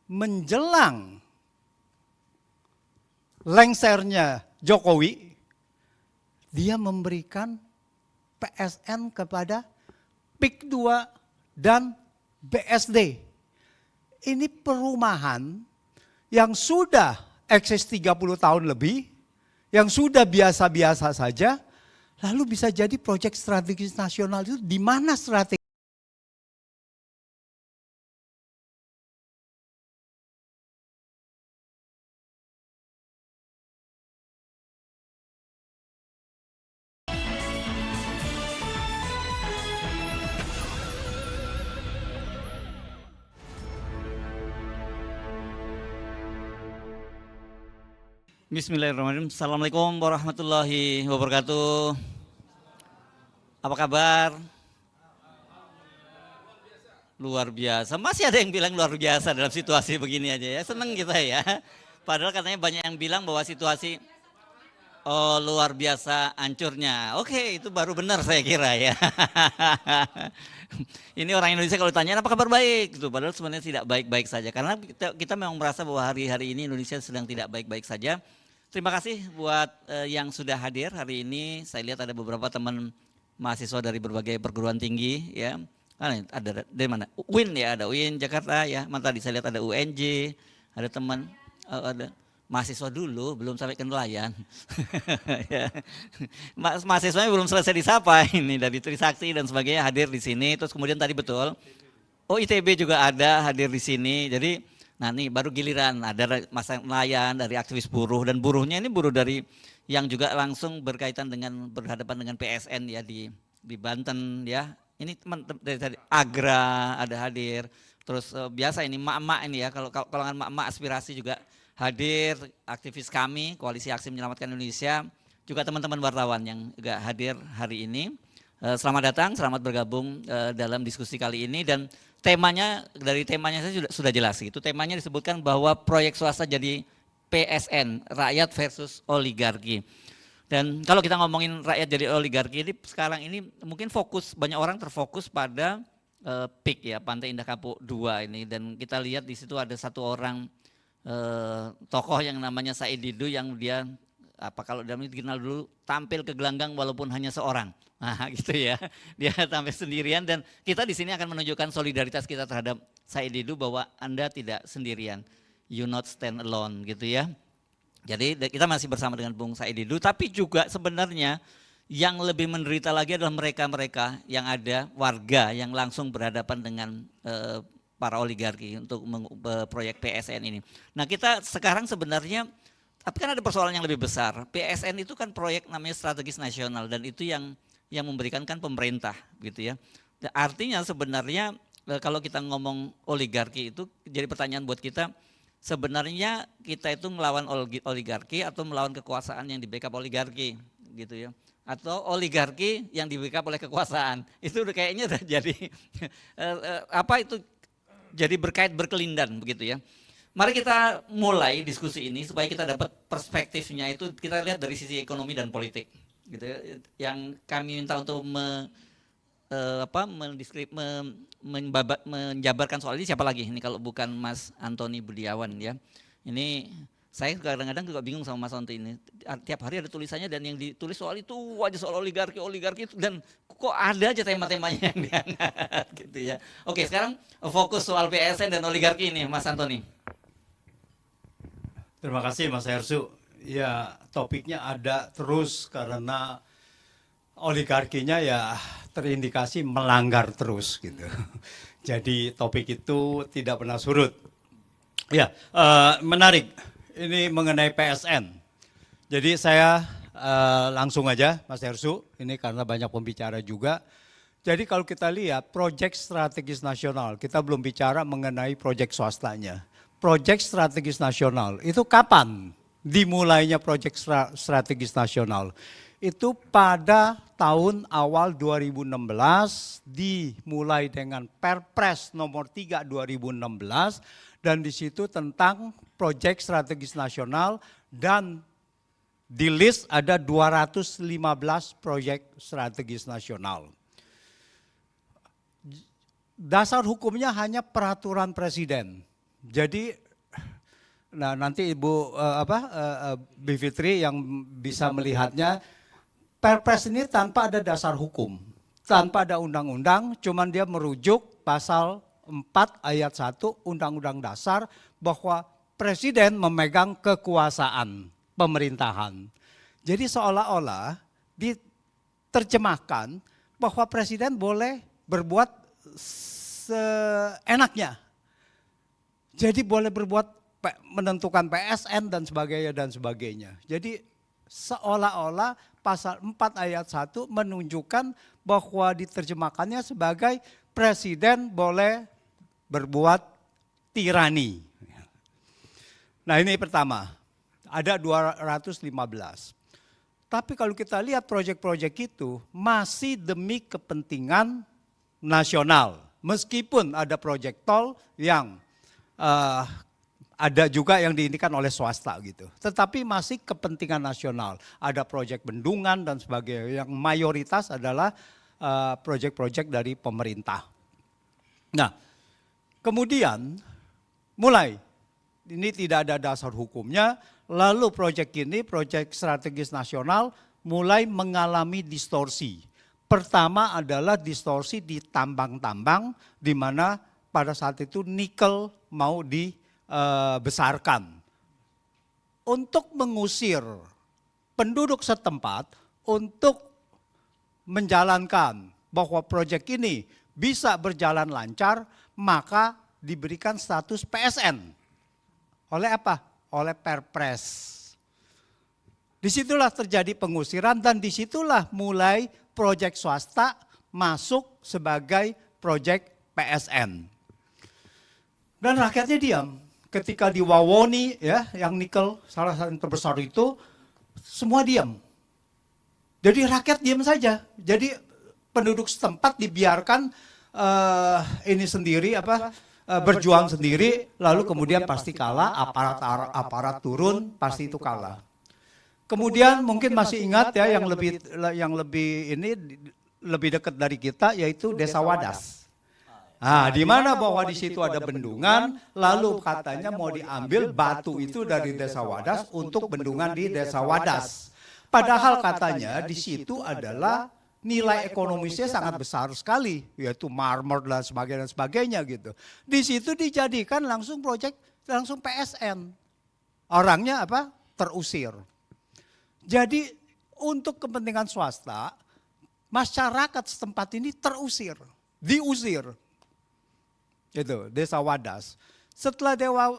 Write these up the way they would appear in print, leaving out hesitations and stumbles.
menjelang lengsernya Jokowi, dia memberikan PSN kepada PIK 2 dan BSD. Ini perumahan yang sudah eksis 30 tahun lebih, yang sudah biasa-biasa saja, lalu bisa jadi proyek strategis nasional. Itu di mana strategi? Bismillahirrahmanirrahim. Assalamualaikum warahmatullahi wabarakatuh. Apa kabar? Luar biasa. Masih ada yang bilang luar biasa dalam situasi begini aja ya. Seneng kita ya. Padahal katanya banyak yang bilang bahwa situasi luar biasa hancurnya. Oke, itu baru benar saya kira ya. Ini orang Indonesia kalau ditanya apa kabar baik, gitu. Padahal sebenarnya tidak baik-baik saja. Karena kita memang merasa bahwa hari-hari ini Indonesia sedang tidak baik-baik saja. Terima kasih buat yang sudah hadir hari ini. Saya lihat ada beberapa teman mahasiswa dari berbagai perguruan tinggi ya. Ada dari mana? UIN ya, ada UIN Jakarta ya. Tadi saya lihat ada UNJ, ada teman ada mahasiswa dulu belum sampai ke nelayan. Ya. Mahasiswanya belum selesai disapa ini dari Trisakti dan sebagainya hadir di sini. Terus kemudian tadi betul. Oh ITB juga ada hadir di sini. Jadi nah ini baru giliran ada masa nelayan dari aktivis buruh dan buruhnya ini buruh dari yang juga langsung berkaitan dengan berhadapan dengan PSN ya di Banten ya. Ini teman dari tadi Agra ada hadir. Terus biasa ini mak-mak ini ya kalau kalangan mak-mak aspirasi juga hadir, aktivis kami Koalisi Aksi Menyelamatkan Indonesia, juga teman-teman wartawan yang juga hadir hari ini. Selamat datang, selamat bergabung dalam diskusi kali ini dan dari temanya saya sudah jelas itu. Temanya disebutkan bahwa proyek swasta jadi PSN, rakyat versus oligarki. Dan kalau kita ngomongin rakyat jadi oligarki ini sekarang ini mungkin banyak orang terfokus pada PIK ya, Pantai Indah Kapuk 2 ini, dan kita lihat di situ ada satu orang tokoh yang namanya Said Didu yang dia kalau dalam ini dikenal dulu tampil ke gelanggang walaupun hanya seorang. Nah gitu ya, dia tampil sendirian dan kita di sini akan menunjukkan solidaritas kita terhadap Said Didu bahwa Anda tidak sendirian, you not stand alone gitu ya. Jadi kita masih bersama dengan Bung Said Didu, tapi juga sebenarnya yang lebih menderita lagi adalah mereka-mereka yang ada warga yang langsung berhadapan dengan para oligarki untuk proyek PSN ini. Nah kita sekarang sebenarnya, tapi kan ada persoalan yang lebih besar. PSN itu kan proyek namanya strategis nasional dan itu yang memberikan kan pemerintah gitu ya. Artinya sebenarnya kalau kita ngomong oligarki itu jadi pertanyaan buat kita, sebenarnya kita itu melawan oligarki atau melawan kekuasaan yang di-backup oligarki gitu ya. Atau oligarki yang di-backup oleh kekuasaan. Itu kayaknya udah jadi itu jadi berkelindan begitu ya. Mari kita mulai diskusi ini supaya kita dapat perspektifnya itu kita lihat dari sisi ekonomi dan politik gitu ya. Yang kami minta untuk menjabarkan soal ini siapa lagi ini kalau bukan Mas Antoni Budiawan ya. Ini saya kadang-kadang juga bingung sama Mas Antoni ini. Tiap hari ada tulisannya dan yang ditulis soal itu aja soal oligarki itu dan kok ada aja tema-temanya yang diangkat gitu ya. Oke, sekarang fokus soal PSN dan oligarki ini Mas Antoni. Terima kasih Mas Hersu. Ya topiknya ada terus karena oligarkinya ya terindikasi melanggar terus gitu. Jadi topik itu tidak pernah surut. Ya menarik ini mengenai PSN. Jadi saya langsung aja Mas Hersu, ini karena banyak pembicara juga. Jadi kalau kita lihat proyek strategis nasional, kita belum bicara mengenai proyek swastanya. Proyek strategis nasional itu kapan dimulainya proyek strategis nasional? Itu pada tahun awal 2016 dimulai dengan Perpres nomor 3 2016 dan di situ tentang proyek strategis nasional dan di list ada 215 proyek strategis nasional. Dasar hukumnya hanya peraturan presiden. Jadi, nah nanti Ibu Bivitri yang bisa melihatnya, Perpres ini tanpa ada dasar hukum, tanpa ada undang-undang, cuman dia merujuk pasal 4 ayat 1 Undang-Undang Dasar bahwa presiden memegang kekuasaan pemerintahan. Jadi seolah-olah diterjemahkan bahwa presiden boleh berbuat seenaknya. Jadi boleh berbuat menentukan PSN dan sebagainya. Jadi seolah-olah pasal 4 ayat 1 menunjukkan bahwa diterjemahkannya sebagai presiden boleh berbuat tirani. Nah ini pertama, ada 215. Tapi kalau kita lihat proyek-proyek itu masih demi kepentingan nasional. Meskipun ada proyek tol yang ada juga yang diindikan oleh swasta gitu. Tetapi masih kepentingan nasional. Ada proyek bendungan dan sebagainya. Yang mayoritas adalah proyek-proyek dari pemerintah. Nah, kemudian mulai ini tidak ada dasar hukumnya. Lalu proyek ini, proyek strategis nasional mulai mengalami distorsi. Pertama adalah distorsi di tambang-tambang di mana pada saat itu nikel mau dibesarkan. Untuk mengusir penduduk setempat untuk menjalankan bahwa proyek ini bisa berjalan lancar, maka diberikan status PSN. Oleh apa? Oleh Perpres. Disitulah terjadi pengusiran dan disitulah mulai proyek swasta masuk sebagai proyek PSN. Dan rakyatnya diam. Ketika di Wawoni ya, yang nikel salah satu yang terbesar itu, semua diam. Jadi rakyat diam saja. Jadi penduduk setempat dibiarkan ini sendiri berjuang sendiri, lalu kemudian pasti kalah, aparat turun, pasti itu kalah. Kemudian mungkin masih ingat ya yang lebih dekat dari kita yaitu Desa Wadas. Nah, di mana bahwa di situ ada bendungan, lalu katanya mau diambil batu itu dari Desa Wadas untuk bendungan di Desa Wadas. Padahal katanya di situ adalah nilai ekonomisnya sangat besar sekali, yaitu marmer dan sebagainya gitu. Di situ dijadikan langsung proyek langsung PSN. Orangnya apa? Terusir. Jadi untuk kepentingan swasta, masyarakat setempat ini diusir. Itu Desa Wadas. Setelah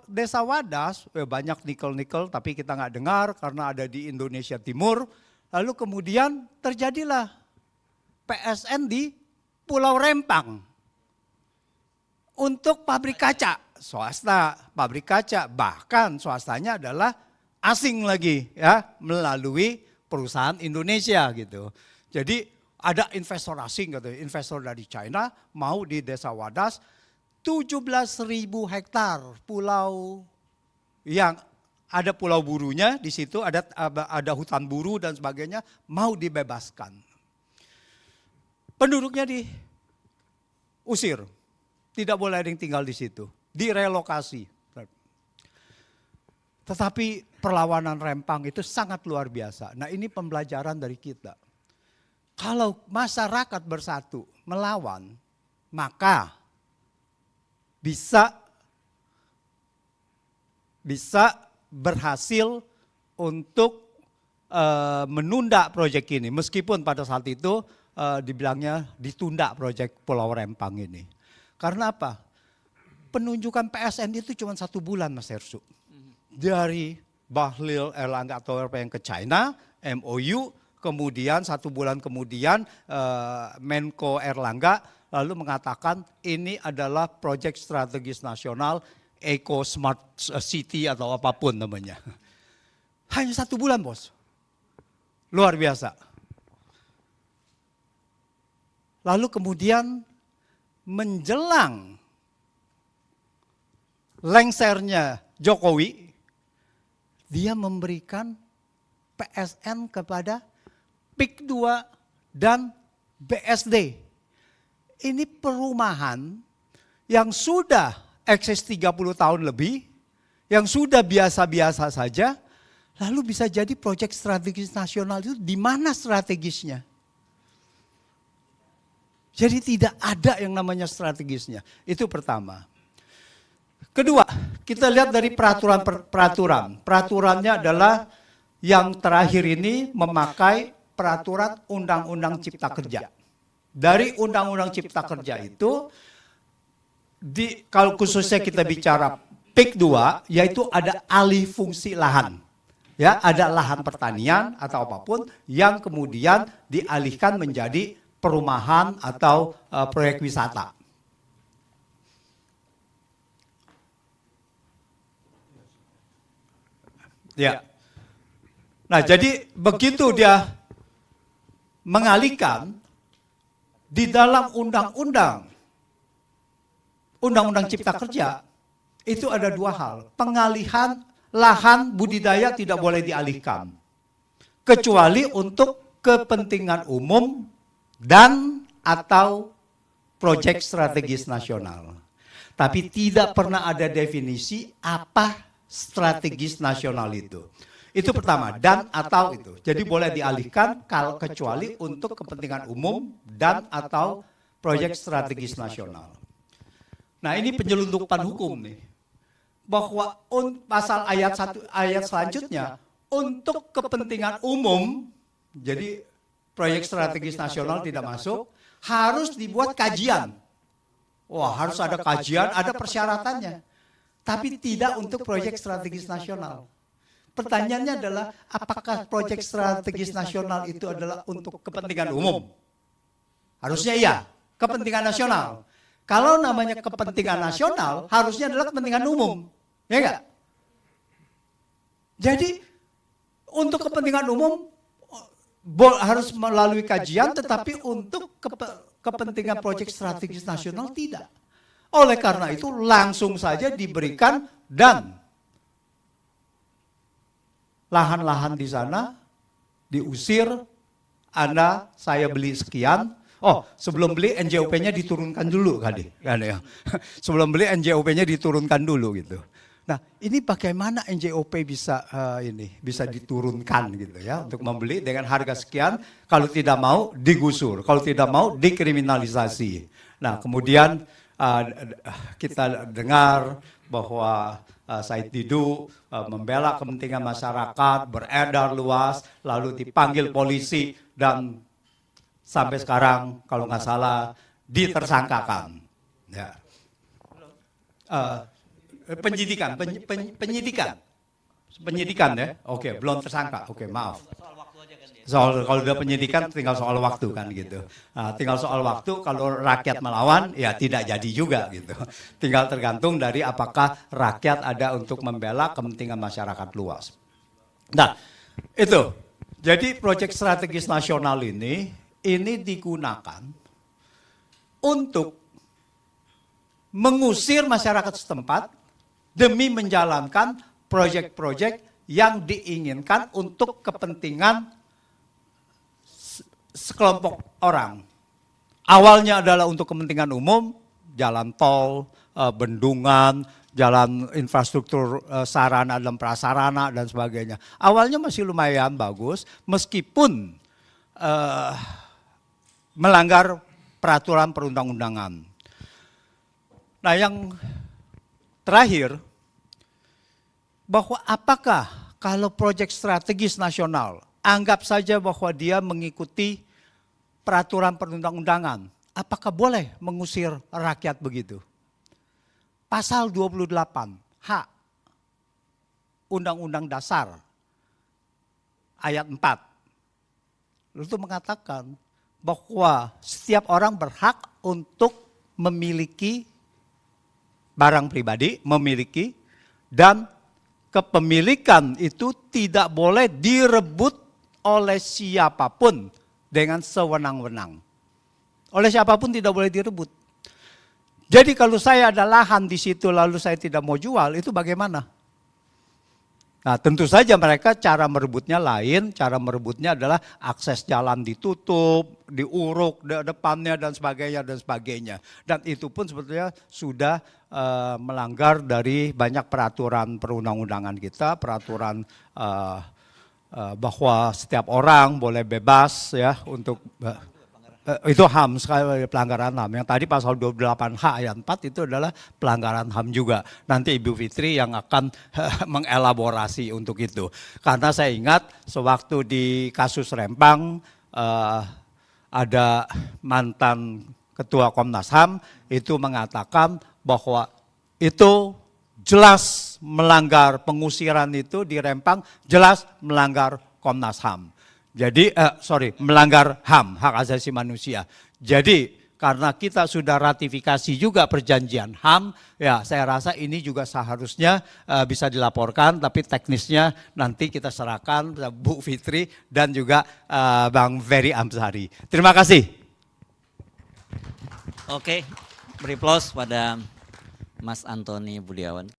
Desa Wadas, banyak nikel-nikel tapi kita nggak dengar karena ada di Indonesia Timur. Lalu kemudian terjadilah PSN di Pulau Rempang. Untuk pabrik kaca, swasta, pabrik kaca, bahkan swastanya adalah asing lagi ya, melalui perusahaan Indonesia gitu. Jadi ada investor asing gitu, investor dari China mau di Desa Wadas 17.000 hektar pulau yang ada pulau burunya di situ, ada hutan buru dan sebagainya mau dibebaskan. Penduduknya diusir, tidak boleh ada yang tinggal di situ, direlokasi. Tetapi perlawanan Rempang itu sangat luar biasa. Nah ini pembelajaran dari kita. Kalau masyarakat bersatu melawan, maka bisa berhasil untuk menunda proyek ini. Meskipun pada saat itu dibilangnya ditunda proyek Pulau Rempang ini. Karena apa? Penunjukan PSN itu cuma 1 bulan Mas Hersu. Dari Bahlil Erlangga atau yang ke China, MOU, kemudian 1 bulan kemudian Menko Erlangga lalu mengatakan ini adalah proyek strategis nasional Eco Smart City atau apapun namanya. Hanya 1 bulan bos, luar biasa. Lalu kemudian menjelang lengsernya Jokowi, dia memberikan PSN kepada PIK 2 dan BSD. Ini perumahan yang sudah eksis 30 tahun lebih, yang sudah biasa-biasa saja, lalu bisa jadi proyek strategis nasional itu di mana strategisnya? Jadi tidak ada yang namanya strategisnya. Itu pertama. Kedua, kita lihat dari peraturan. Peraturannya adalah yang terakhir ini memakai peraturan Undang-Undang Cipta Kerja. Dari Undang-Undang Cipta Kerja itu, kalau khususnya kita bicara PIK 2, yaitu ada alih fungsi lahan. Ya, ada lahan pertanian atau apapun yang kemudian dialihkan menjadi perumahan atau proyek wisata. Ya. Nah, jadi begitu dia mengalihkan di dalam undang-undang Cipta Kerja itu ada dua hal. Pengalihan lahan budidaya tidak boleh dialihkan kecuali untuk kepentingan umum dan atau proyek strategis nasional. Tapi tidak pernah ada definisi apa strategis nasional itu. Itu pertama, dan atau itu. Jadi boleh dialihkan kalau kecuali untuk kepentingan umum dan atau proyek strategis nasional. Nah, ini penyelundupan hukum nih. Bahwa pasal ayat selanjutnya untuk kepentingan umum, jadi proyek strategis nasional tidak masuk, harus dibuat kajian. Wah, harus ada kajian, ada persyaratannya. Tapi tidak untuk proyek strategis nasional. Pertanyaannya adalah, apakah proyek strategis nasional itu adalah untuk kepentingan umum? Harusnya iya, kepentingan nasional. Kalau namanya kepentingan nasional, harusnya adalah kepentingan umum. Ya enggak? Jadi, untuk kepentingan umum, harus melalui kajian, tetapi untuk kepentingan proyek strategis nasional tidak. Oleh karena itu, langsung saja diberikan dan lahan-lahan di sana diusir, saya beli sekian. Oh, sebelum beli NJOP-nya diturunkan dulu kan ya. Sebelum beli NJOP-nya diturunkan dulu gitu. Nah, ini bagaimana NJOP bisa bisa diturunkan gitu ya untuk membeli dengan harga sekian, kalau tidak mau digusur, kalau tidak mau dikriminalisasi. Nah, kemudian kita dengar bahwa Said Didu membela kepentingan masyarakat, beredar luas, lalu dipanggil polisi dan sampai sekarang kalau nggak salah ditersangkakan. Ya. Penyidikan ya. Oke, belum tersangka. Oke, maaf. Soal kalau udah penyidikan tinggal soal waktu kan gitu. Nah, tinggal soal waktu, kalau rakyat melawan ya tidak jadi juga gitu. Tinggal tergantung dari apakah rakyat ada untuk membela kepentingan masyarakat luas. Nah, itu. Jadi proyek strategis nasional ini digunakan untuk mengusir masyarakat setempat demi menjalankan proyek-proyek yang diinginkan untuk kepentingan sekelompok orang. Awalnya adalah untuk kepentingan umum, jalan tol, bendungan, jalan infrastruktur sarana dan prasarana dan sebagainya. Awalnya masih lumayan bagus, meskipun melanggar peraturan perundang-undangan. Nah, yang terakhir, bahwa apakah kalau proyek strategis nasional, anggap saja bahwa dia mengikuti peraturan perundang-undangan, apakah boleh mengusir rakyat begitu? Pasal 28 H Undang-Undang Dasar ayat 4 itu mengatakan bahwa setiap orang berhak untuk memiliki barang pribadi, dan kepemilikan itu tidak boleh direbut oleh siapapun dengan sewenang-wenang. Oleh siapapun tidak boleh direbut. Jadi kalau saya ada lahan di situ lalu saya tidak mau jual, itu bagaimana? Nah, tentu saja mereka cara merebutnya lain, cara merebutnya adalah akses jalan ditutup, diuruk depannya dan sebagainya dan sebagainya. Dan itu pun sebetulnya sudah melanggar dari banyak peraturan perundang-undangan kita, peraturan bahwa setiap orang boleh bebas ya untuk itu HAM, sekali pelanggaran HAM. Yang tadi pasal 28H ayat 4 itu adalah pelanggaran HAM juga. Nanti Ibu Fitri yang akan mengelaborasi untuk itu. Karena saya ingat sewaktu di kasus Rempang ada mantan Ketua Komnas HAM itu mengatakan bahwa itu jelas melanggar pengusiran itu di Rempang, jelas melanggar Komnas HAM. Jadi, melanggar HAM, hak asasi manusia. Jadi, karena kita sudah ratifikasi juga perjanjian HAM, ya saya rasa ini juga seharusnya bisa dilaporkan, tapi teknisnya nanti kita serahkan Bu Fitri dan juga Bang Ferry Amsari. Terima kasih. Oke, beri aplaus pada Mas Antoni Budiawan.